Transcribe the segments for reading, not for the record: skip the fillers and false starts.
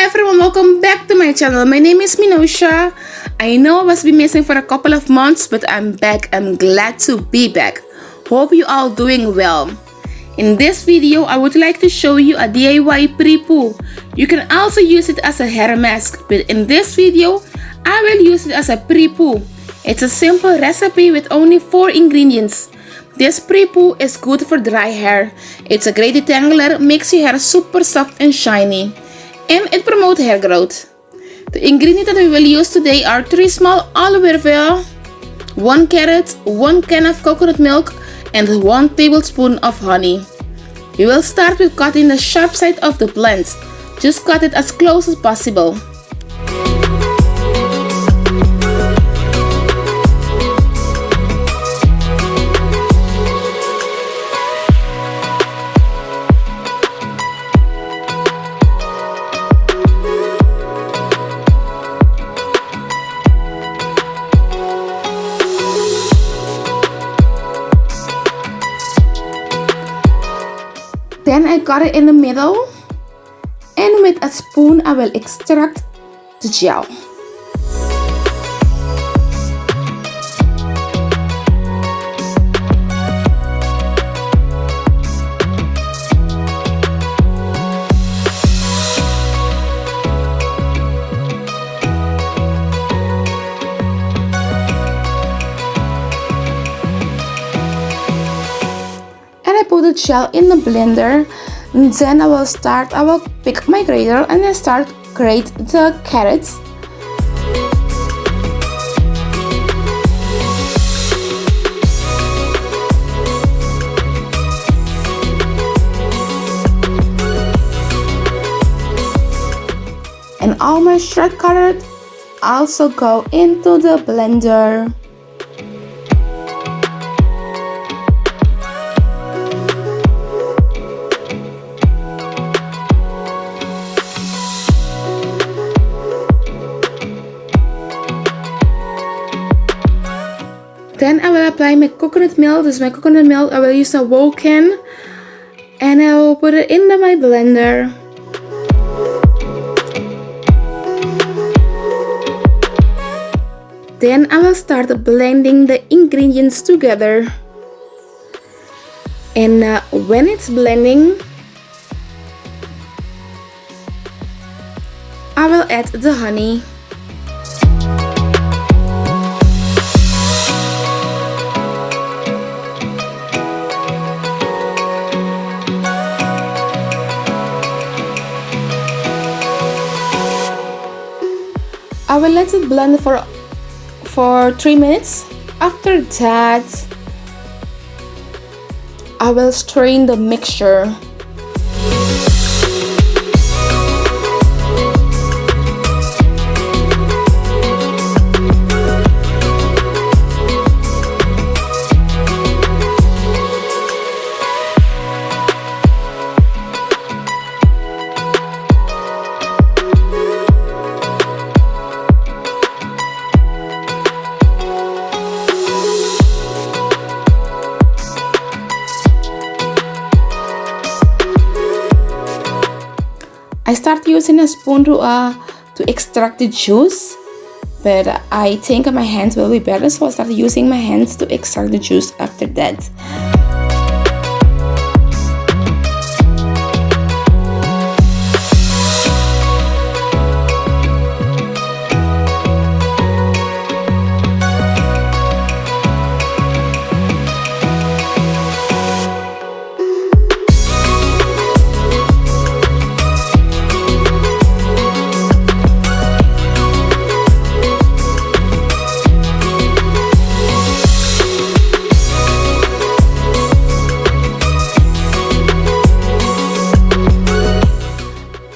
everyone, welcome back to my channel. My name is Minosha. I know I was been missing for a couple of months, but I'm back. I'm glad to be back. Hope you all doing well. In this video, I would like to show you a DIY pre-poo. You can also use it as a hair mask, but in this video, I will use it as a pre-poo. It's a simple recipe with only 4 ingredients. This pre-poo is good for dry hair. It's a great detangler, makes your hair super soft and shiny. And it promotes hair growth. The ingredients that we will use today are 3 small aloe vera, 1 carrot, 1 can of coconut milk, and 1 tablespoon of honey. We will start with cutting the sharp side of the plant. Just cut it as close as possible. Then I cut it in the middle, and with a spoon I will extract the gel. I put the gel in the blender, and then I will pick my grater and then start grate the carrots. And all my shred carrot also go into the blender. Then I will apply my coconut milk. This is my coconut milk. I will use a whole can, and I will put it into my blender. Then I will start blending the ingredients together. And when it's blending, I will add the honey. I will let it blend for 3 minutes. After that, I will strain the mixture. I start using a spoon to extract the juice, but I think my hands will be better, so I start using my hands to extract the juice after that.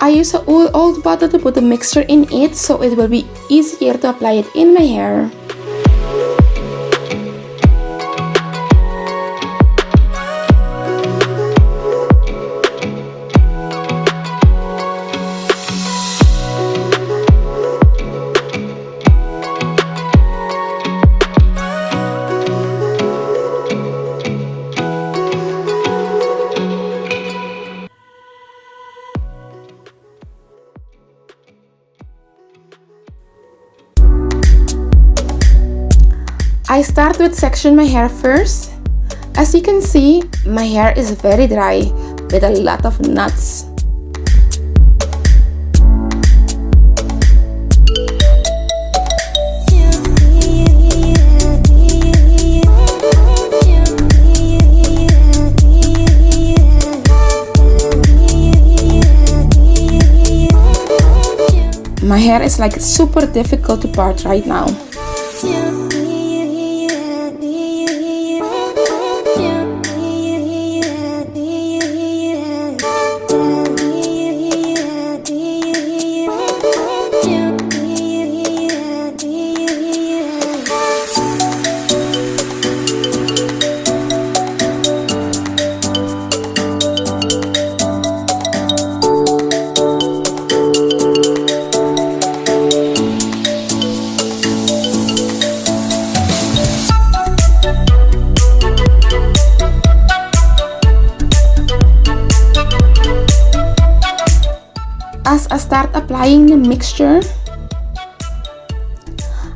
I use an old bottle to put the mixture in it, so it will be easier to apply it in my hair. I start with section my hair first. As you can see, my hair is very dry with a lot of knots. My hair is like super difficult to part right now. As I start applying the mixture,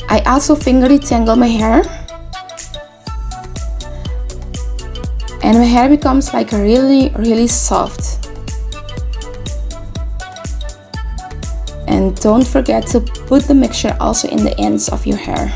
I also finger detangle my hair, and my hair becomes like really soft. And don't forget to put the mixture also in the ends of your hair.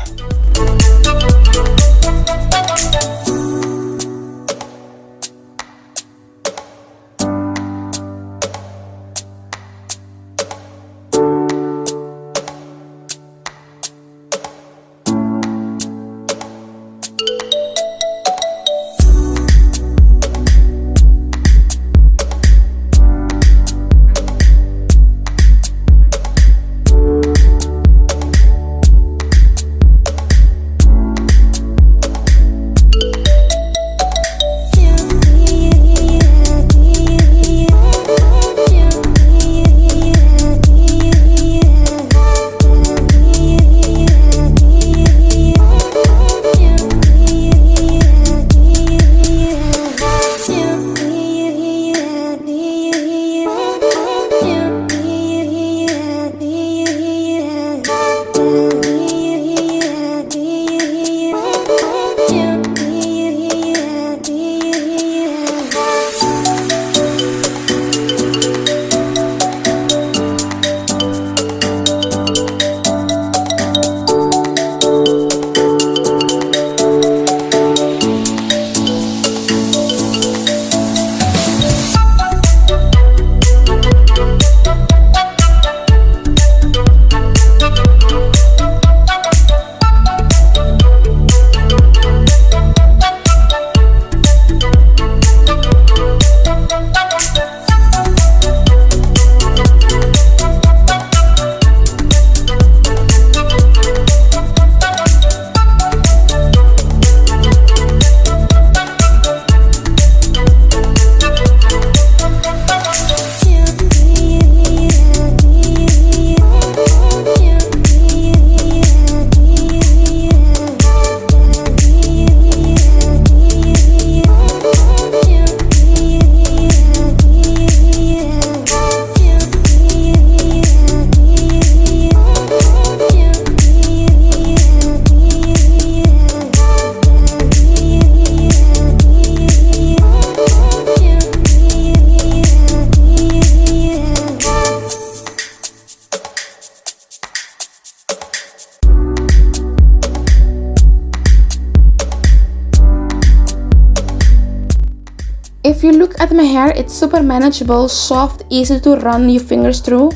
If you look at my hair, it's super manageable, soft, easy to run your fingers through.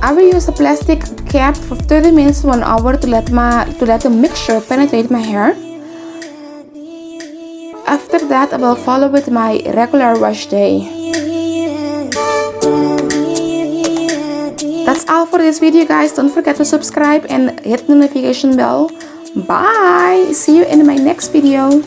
I will use a plastic cap for 30 minutes to 1 hour to let the mixture penetrate my hair. After that, I will follow with my regular wash day. That's all for this video, guys. Don't forget to subscribe and hit the notification bell. Bye! See you in my next video.